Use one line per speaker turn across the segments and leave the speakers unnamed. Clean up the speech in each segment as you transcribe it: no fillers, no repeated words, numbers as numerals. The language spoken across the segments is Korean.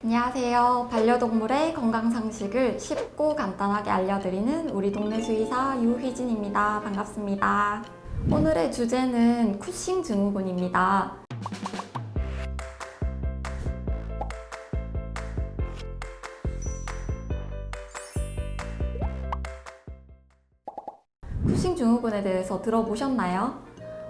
안녕하세요. 반려동물의 건강 상식을 쉽고 간단하게 알려드리는 우리 동네 수의사 유휘진입니다. 반갑습니다. 오늘의 주제는 쿠싱 증후군입니다. 쿠싱 증후군에 대해서 들어보셨나요?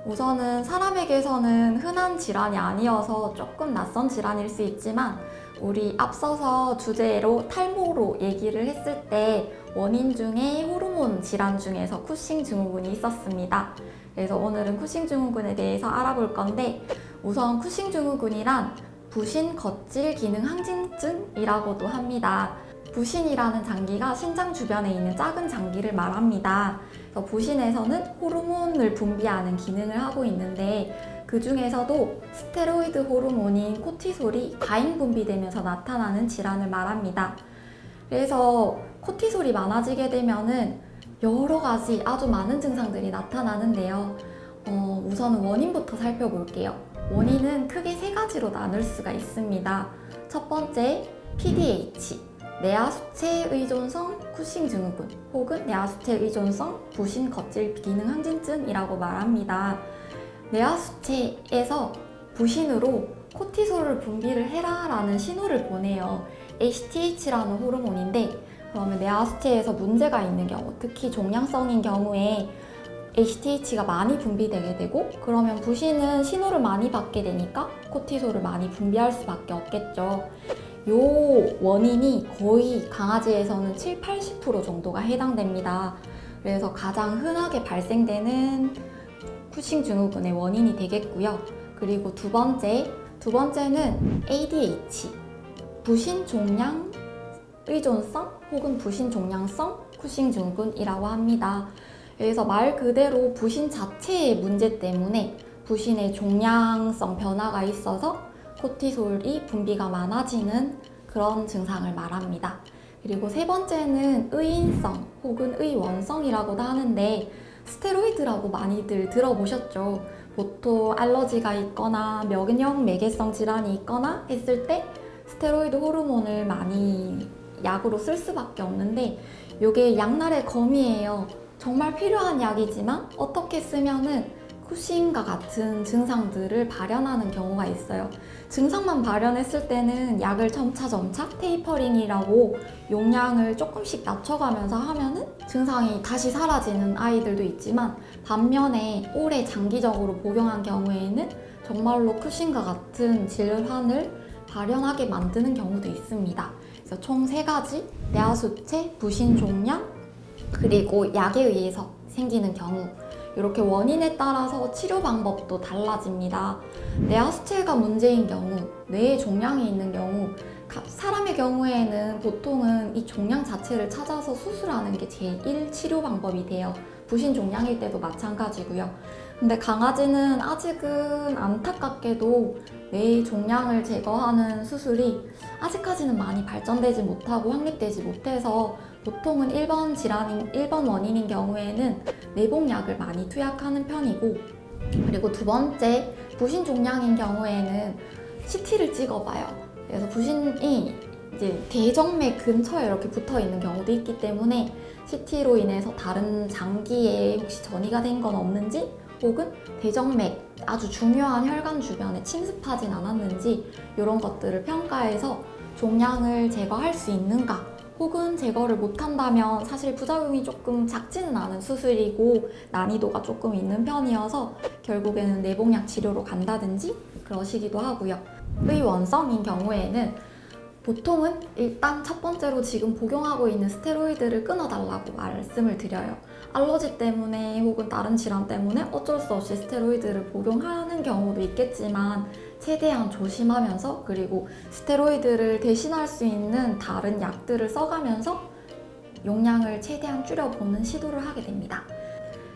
우선은 사람에게서는 흔한 질환이 아니어서 조금 낯선 질환일 수 있지만 우리 앞서서 주제로 탈모로 얘기를 했을 때 원인 중에 호르몬 질환 중에서 쿠싱 증후군이 있었습니다. 그래서 오늘은 쿠싱 증후군에 대해서 알아볼 건데 우선 쿠싱 증후군이란 부신 겉질 기능 항진증이라고도 합니다. 부신이라는 장기가 신장 주변에 있는 작은 장기를 말합니다. 부신에서는 호르몬을 분비하는 기능을 하고 있는데 그 중에서도 스테로이드 호르몬인 코티솔이 과잉 분비되면서 나타나는 질환을 말합니다. 그래서 코티솔이 많아지게 되면은 여러 가지 아주 많은 증상들이 나타나는데요. 우선 원인부터 살펴볼게요. 원인은 크게 세 가지로 나눌 수가 있습니다. 첫 번째, PDH. 뇌하수체 의존성 쿠싱 증후군 혹은 뇌하수체 의존성 부신 겉질 기능 항진증이라고 말합니다. 뇌하수체에서 부신으로 코티솔을 분비를 해라 라는 신호를 보내요. HTH라는 호르몬인데 그러면 뇌하수체에서 문제가 있는 경우, 특히 종양성인 경우에 HTH가 많이 분비되게 되고 그러면 부신은 신호를 많이 받게 되니까 코티솔을 많이 분비할 수밖에 없겠죠. 요 원인이 거의 강아지에서는 7~80% 정도가 해당됩니다. 그래서 가장 흔하게 발생되는 쿠싱 증후군의 원인이 되겠고요. 그리고 두 번째는 ADH, 부신 종양 의존성 혹은 부신 종양성 쿠싱 증후군이라고 합니다. 그래서 말 그대로 부신 자체의 문제 때문에 부신의 종양성 변화가 있어서 코티솔이 분비가 많아지는 그런 증상을 말합니다. 그리고 세 번째는 의인성 혹은 의원성이라고도 하는데 스테로이드라고 많이들 들어보셨죠? 보통 알러지가 있거나 면역 매개성 질환이 있거나 했을 때 스테로이드 호르몬을 많이 약으로 쓸 수밖에 없는데 이게 양날의 검이에요. 정말 필요한 약이지만 어떻게 쓰면은 쿠싱과 같은 증상들을 발현하는 경우가 있어요. 증상만 발현했을 때는 약을 점차 테이퍼링이라고 용량을 조금씩 낮춰가면서 하면은 증상이 다시 사라지는 아이들도 있지만 반면에 오래 장기적으로 복용한 경우에는 정말로 쿠싱과 같은 질환을 발현하게 만드는 경우도 있습니다. 그래서 총 3가지, 뇌하수체, 부신 종양, 그리고 약에 의해서 생기는 경우 이렇게 원인에 따라서 치료 방법도 달라집니다. 뇌하수체가 문제인 경우, 뇌에 종양이 있는 경우 사람의 경우에는 보통은 이 종양 자체를 찾아서 수술하는 게 제1 치료 방법이 돼요. 부신 종양일 때도 마찬가지고요. 근데 강아지는 아직은 안타깝게도 뇌 종양을 제거하는 수술이 아직까지는 많이 발전되지 못하고 확립되지 못해서 보통은 1번 원인인 경우에는 내복약을 많이 투약하는 편이고, 그리고 두 번째, 부신 종양인 경우에는 CT를 찍어봐요. 그래서 부신이 이제 대정맥 근처에 이렇게 붙어 있는 경우도 있기 때문에 CT로 인해서 다른 장기에 혹시 전이가 된 건 없는지 혹은 대정맥 아주 중요한 혈관 주변에 침습하진 않았는지 이런 것들을 평가해서 종양을 제거할 수 있는가, 혹은 제거를 못한다면 사실 부작용이 조금 작지는 않은 수술이고 난이도가 조금 있는 편이어서 결국에는 내복약 치료로 간다든지 그러시기도 하고요. 의원성인 경우에는 보통은 일단 첫 번째로 지금 복용하고 있는 스테로이드를 끊어달라고 말씀을 드려요. 알러지 때문에 혹은 다른 질환 때문에 어쩔 수 없이 스테로이드를 복용하는 경우도 있겠지만 최대한 조심하면서, 그리고 스테로이드를 대신할 수 있는 다른 약들을 써가면서 용량을 최대한 줄여보는 시도를 하게 됩니다.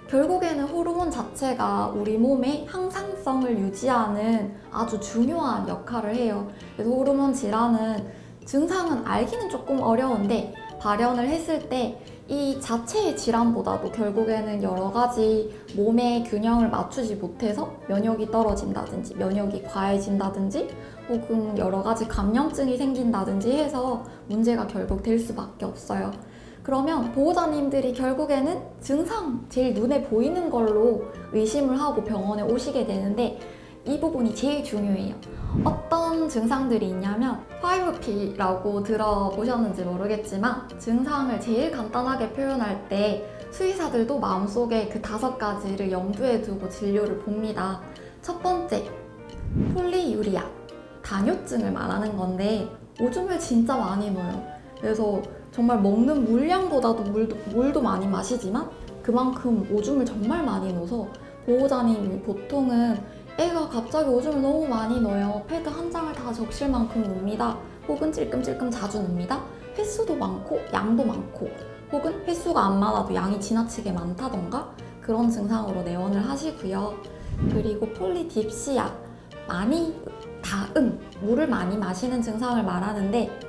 결국에는 호르몬 자체가 우리 몸의 항상성을 유지하는 아주 중요한 역할을 해요. 그래서 호르몬 질환은 증상은 알기는 조금 어려운데 발현을 했을 때 이 자체의 질환보다도 결국에는 여러 가지 몸의 균형을 맞추지 못해서 면역이 떨어진다든지 면역이 과해진다든지 혹은 여러 가지 감염증이 생긴다든지 해서 문제가 결국 될 수밖에 없어요. 그러면 보호자님들이 결국에는 증상, 제일 눈에 보이는 걸로 의심을 하고 병원에 오시게 되는데 이 부분이 제일 중요해요. 어떤 증상들이 있냐면 5P라고 들어보셨는지 모르겠지만 증상을 제일 간단하게 표현할 때 수의사들도 마음속에 그 5가지를 염두에 두고 진료를 봅니다. 첫 번째, 폴리유리아, 당뇨증을 말하는 건데 오줌을 진짜 많이 넣어요. 그래서 정말 먹는 물량보다도 물도 많이 마시지만 그만큼 오줌을 정말 많이 넣어서 보호자님이 보통은 애가 갑자기 오줌을 너무 많이 넣어요. 패드 한 장을 다 적실 만큼 놉니다. 혹은 찔끔찔끔 자주 놉니다. 횟수도 많고 양도 많고 혹은 횟수가 안 많아도 양이 지나치게 많다던가 그런 증상으로 내원을 하시고요. 그리고 폴리딥시아, 많이 물을 많이 마시는 증상을 말하는데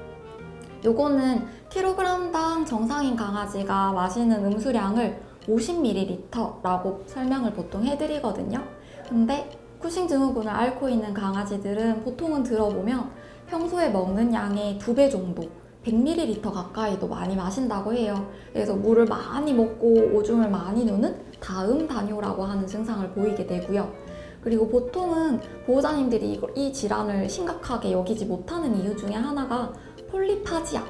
요거는 킬로그램당 정상인 강아지가 마시는 음수량을 50ml라고 설명을 보통 해드리거든요. 근데 쿠싱 증후군을 앓고 있는 강아지들은 보통은 들어보면 평소에 먹는 양의 2배 정도 100ml 가까이도 많이 마신다고 해요. 그래서 물을 많이 먹고 오줌을 많이 누는 다음 단뇨라고 하는 증상을 보이게 되고요. 그리고 보통은 보호자님들이 이 질환을 심각하게 여기지 못하는 이유 중에 하나가 폴리파지아,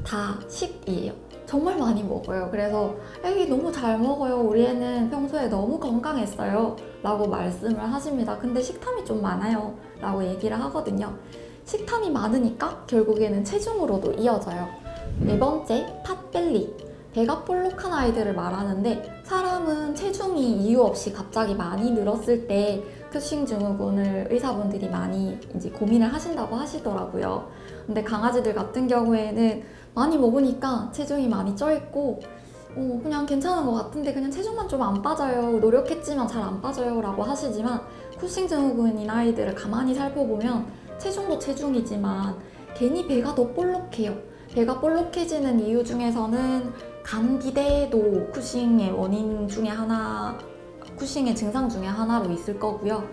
다식이에요. 정말 많이 먹어요. 그래서 애기 너무 잘 먹어요. 우리 애는 평소에 너무 건강했어요. 라고 말씀을 하십니다. 근데 식탐이 좀 많아요. 라고 얘기를 하거든요. 식탐이 많으니까 결국에는 체중으로도 이어져요. 네 번째, 팟벨리. 배가 볼록한 아이들을 말하는데 사람은 체중이 이유 없이 갑자기 많이 늘었을 때 쿠싱 증후군을 의사분들이 많이 이제 고민을 하신다고 하시더라고요. 근데 강아지들 같은 경우에는 많이 먹으니까 체중이 많이 쪄있고 그냥 괜찮은 것 같은데 그냥 체중만 좀 안 빠져요. 노력했지만 잘 안 빠져요 라고 하시지만 쿠싱 증후군인 아이들을 가만히 살펴보면 체중도 체중이지만 괜히 배가 더 볼록해요. 배가 볼록해지는 이유 중에서는 간기대도 쿠싱의 원인 중에 하나, 쿠싱의 증상 중에 하나로 있을 거고요.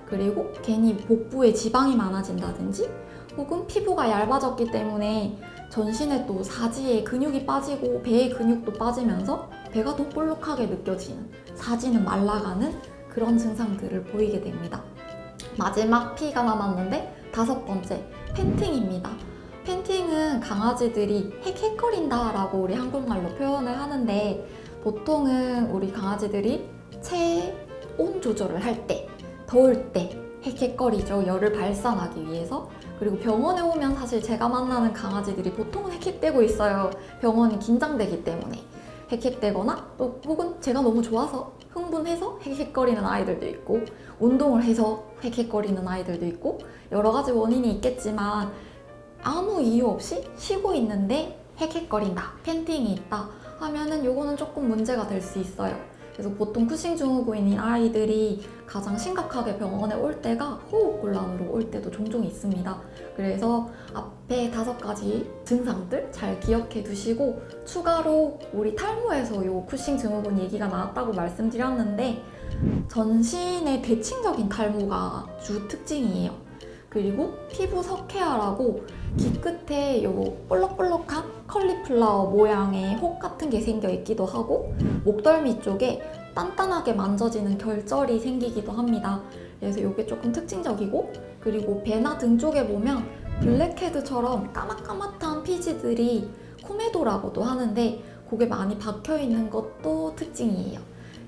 그리고 괜히 복부에 지방이 많아진다든지 혹은 피부가 얇아졌기 때문에 전신에 또 사지에 근육이 빠지고 배의 근육도 빠지면서 배가 더 볼록하게 느껴지는, 사지는 말라가는 그런 증상들을 보이게 됩니다. 마지막 P가 남았는데 5번째, 팬팅입니다. 팬팅은 강아지들이 헥헥거린다 라고 우리 한국말로 표현을 하는데 보통은 우리 강아지들이 체온 조절을 할 때, 더울 때 헥헥거리죠. 열을 발산하기 위해서. 그리고 병원에 오면 사실 제가 만나는 강아지들이 보통은 헥헥대고 있어요. 병원이 긴장되기 때문에 헥헥대거나 또 혹은 제가 너무 좋아서 흥분해서 헥헥거리는 아이들도 있고 운동을 해서 헥헥거리는 아이들도 있고 여러 가지 원인이 있겠지만 아무 이유 없이 쉬고 있는데 헥헥거린다, 팬팅이 있다 하면은 요거는 조금 문제가 될 수 있어요. 그래서 보통 쿠싱 증후군인 아이들이 가장 심각하게 병원에 올 때가 호흡곤란으로 올 때도 종종 있습니다. 그래서 앞에 5가지 증상들 잘 기억해 두시고 추가로 우리 탈모에서 요 쿠싱 증후군 얘기가 나왔다고 말씀드렸는데 전신의 대칭적인 탈모가 주 특징이에요. 그리고 피부 석회화라고 귀 끝에 요 볼록볼록한 컬리플라워 모양의 혹 같은 게 생겨 있기도 하고 목덜미 쪽에 단단하게 만져지는 결절이 생기기도 합니다. 그래서 이게 조금 특징적이고 그리고 배나 등 쪽에 보면 블랙헤드처럼 까맣까맣한 피지들이 코메도라고도 하는데 그게 많이 박혀 있는 것도 특징이에요.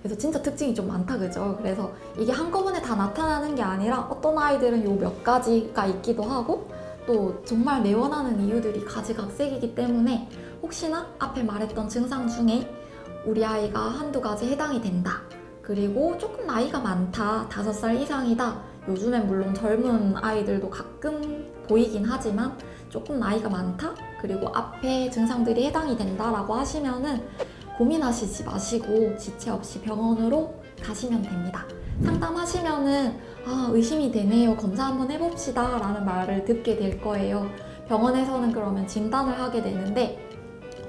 그래서 진짜 특징이 좀 많다, 그죠? 그래서 이게 한꺼번에 다 나타나는 게 아니라 어떤 아이들은 요 몇 가지가 있기도 하고 또 정말 내원하는 이유들이 가지각색이기 때문에 혹시나 앞에 말했던 증상 중에 우리 아이가 한두 가지 해당이 된다. 그리고 조금 나이가 많다, 5살 이상이다. 요즘엔 물론 젊은 아이들도 가끔 보이긴 하지만 조금 나이가 많다. 그리고 앞에 증상들이 해당이 된다라고 하시면은 고민하시지 마시고 지체 없이 병원으로 가시면 됩니다. 상담하시면은 의심이 되네요. 검사 한번 해봅시다 라는 말을 듣게 될 거예요. 병원에서는 그러면 진단을 하게 되는데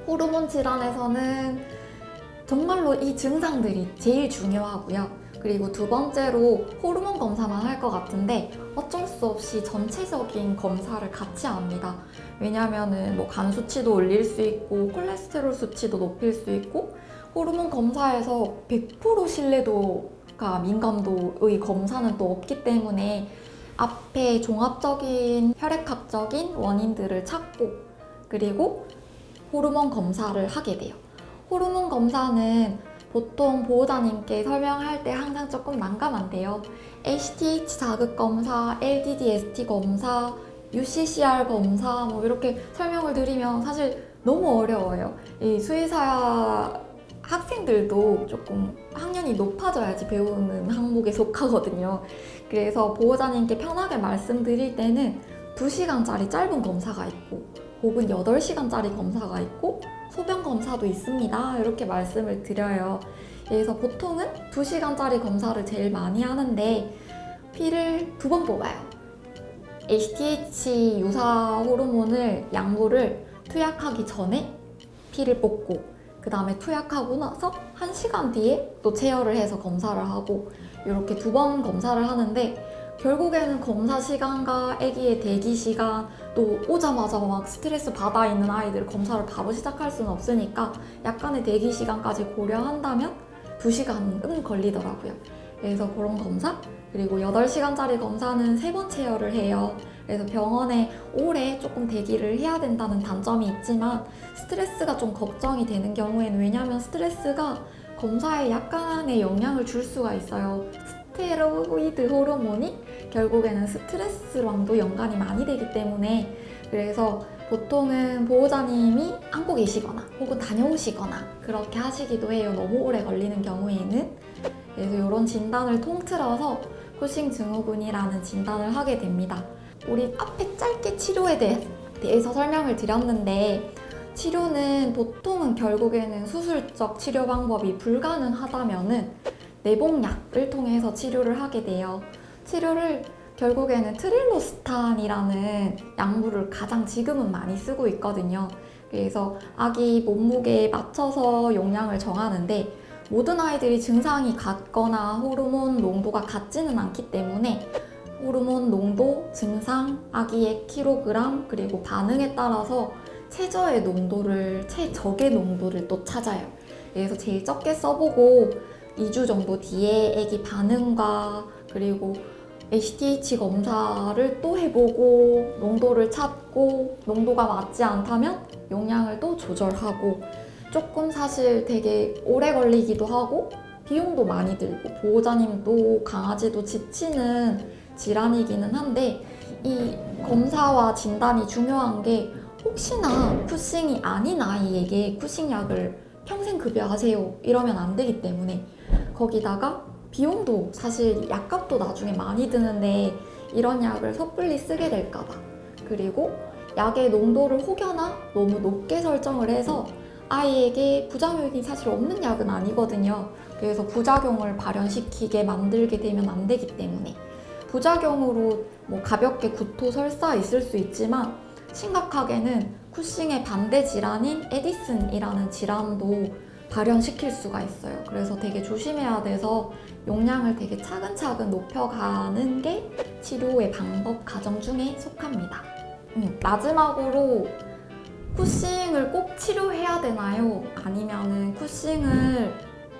호르몬 질환에서는 정말로 이 증상들이 제일 중요하고요. 그리고 두 번째로 호르몬 검사만 할 것 같은데 어쩔 수 없이 전체적인 검사를 같이 합니다. 왜냐면은 뭐 간 수치도 올릴 수 있고 콜레스테롤 수치도 높일 수 있고 호르몬 검사에서 100% 신뢰도가 민감도의 검사는 또 없기 때문에 앞에 종합적인 혈액학적인 원인들을 찾고 그리고 호르몬 검사를 하게 돼요. 호르몬 검사는 보통 보호자님께 설명할 때 항상 조금 난감한데요. HTH 자극 검사, LDD-ST 검사, UCCR 검사 뭐 이렇게 설명을 드리면 사실 너무 어려워요. 이 수의사 학생들도 조금 학년이 높아져야지 배우는 항목에 속하거든요. 그래서 보호자님께 편하게 말씀드릴 때는 2시간짜리 짧은 검사가 있고 혹은 8시간짜리 검사가 있고 소변 검사도 있습니다. 이렇게 말씀을 드려요. 그래서 보통은 2시간짜리 검사를 제일 많이 하는데 피를 2번 뽑아요. HTH 유사 호르몬을 양부를 투약하기 전에 피를 뽑고 그 다음에 투약하고 나서 1시간 뒤에 또 체열을 해서 검사를 하고 이렇게 2번 검사를 하는데 결국에는 검사 시간과 아기의 대기 시간 또 오자마자 막 스트레스 받아 있는 아이들 검사를 바로 시작할 수는 없으니까 약간의 대기 시간까지 고려한다면 2시간은 걸리더라고요. 그래서 그런 검사 그리고 8시간짜리 검사는 3번 체열을 해요. 그래서 병원에 오래 조금 대기를 해야 된다는 단점이 있지만 스트레스가 좀 걱정이 되는 경우에는 왜냐하면 스트레스가 검사에 약간의 영향을 줄 수가 있어요. 스테로이드 호르몬이 결국에는 스트레스랑도 연관이 많이 되기 때문에 그래서 보통은 보호자님이 안고 계시거나 혹은 다녀오시거나 그렇게 하시기도 해요. 너무 오래 걸리는 경우에는. 그래서 이런 진단을 통틀어서 쿠싱 증후군이라는 진단을 하게 됩니다. 우리 앞에 짧게 치료에 대해서 설명을 드렸는데 치료는 보통은 결국에는 수술적 치료 방법이 불가능하다면은 내복약을 통해서 치료를 하게 돼요. 치료를 결국에는 트릴로스탄이라는 약물을 가장 지금은 많이 쓰고 있거든요. 그래서 아기 몸무게에 맞춰서 용량을 정하는데 모든 아이들이 증상이 같거나 호르몬 농도가 같지는 않기 때문에 호르몬 농도, 증상, 아기의 킬로그램, 그리고 반응에 따라서 최적의 농도를 또 찾아요. 그래서 제일 적게 써보고 2주 정도 뒤에 아기 반응과 그리고 HTH 검사를 또 해보고 농도를 찾고 농도가 맞지 않다면 용량을 또 조절하고 조금 사실 되게 오래 걸리기도 하고 비용도 많이 들고 보호자님도 강아지도 지치는 질환이기는 한데 이 검사와 진단이 중요한 게 혹시나 쿠싱이 아닌 아이에게 쿠싱약을 평생 급여하세요 이러면 안 되기 때문에 거기다가 비용도 사실 약값도 나중에 많이 드는데 이런 약을 섣불리 쓰게 될까봐 그리고 약의 농도를 혹여나 너무 높게 설정을 해서 아이에게 부작용이 사실 없는 약은 아니거든요. 그래서 부작용을 발현시키게 만들게 되면 안 되기 때문에 부작용으로 뭐 가볍게 구토, 설사 있을 수 있지만 심각하게는 쿠싱의 반대 질환인 에디슨이라는 질환도 발현시킬 수가 있어요. 그래서 되게 조심해야 돼서 용량을 되게 차근차근 높여가는 게 치료의 방법 과정 중에 속합니다. 마지막으로 쿠싱을 꼭 치료해야 되나요? 아니면은 쿠싱을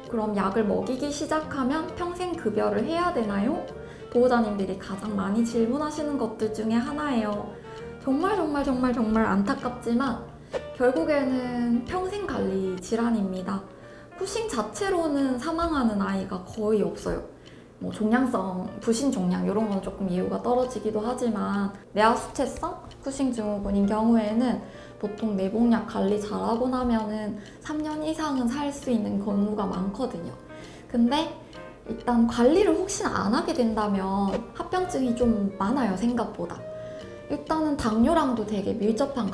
그럼 약을 먹이기 시작하면 평생 급여를 해야 되나요? 보호자님들이 가장 많이 질문하시는 것들 중에 하나예요. 정말 안타깝지만 결국에는 평생 관리 질환입니다. 쿠싱 자체로는 사망하는 아이가 거의 없어요. 뭐 종양성, 부신 종양 이런 건 조금 이유가 떨어지기도 하지만 뇌하수체성 쿠싱 증후군인 경우에는 보통 내복약 관리 잘하고 나면은 3년 이상은 살 수 있는 경우가 많거든요. 근데 일단 관리를 혹시나 안 하게 된다면 합병증이 좀 많아요, 생각보다. 일단은 당뇨랑도 되게 밀접한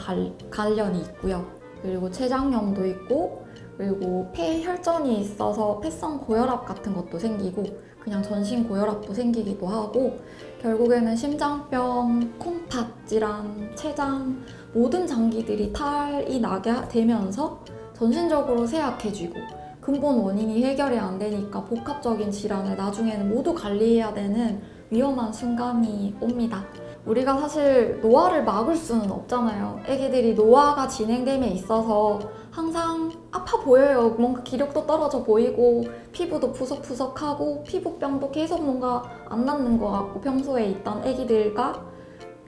관련이 있고요. 그리고 췌장염도 있고 그리고 폐혈전이 있어서 폐성 고혈압 같은 것도 생기고 그냥 전신 고혈압도 생기기도 하고 결국에는 심장병, 콩팥 질환, 췌장 모든 장기들이 탈이 나게 되면서 전신적으로 쇠약해지고 근본 원인이 해결이 안 되니까 복합적인 질환을 나중에는 모두 관리해야 되는 위험한 순간이 옵니다. 우리가 사실 노화를 막을 수는 없잖아요. 애기들이 노화가 진행됨에 있어서 항상 아파 보여요. 뭔가 기력도 떨어져 보이고 피부도 푸석푸석하고 피부병도 계속 뭔가 안 낫는 것 같고 평소에 있던 애기들과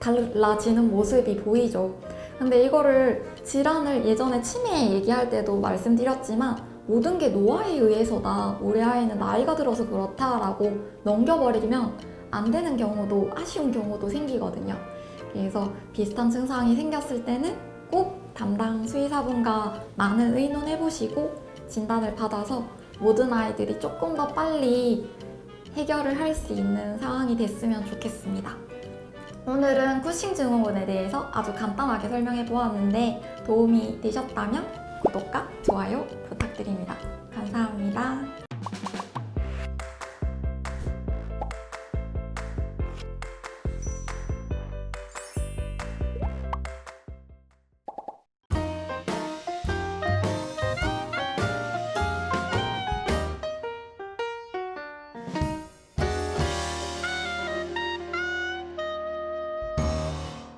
달라지는 모습이 보이죠. 근데 이거를 질환을 예전에 치매 얘기할 때도 말씀드렸지만 모든 게 노화에 의해서다. 우리 아이는 나이가 들어서 그렇다라고 넘겨버리면 안 되는 경우도 아쉬운 경우도 생기거든요. 그래서 비슷한 증상이 생겼을 때는 꼭 담당 수의사분과 많은 의논해보시고 진단을 받아서 모든 아이들이 조금 더 빨리 해결을 할 수 있는 상황이 됐으면 좋겠습니다. 오늘은 쿠싱 증후군에 대해서 아주 간단하게 설명해 보았는데 도움이 되셨다면 구독과 좋아요 부탁드립니다. 감사합니다.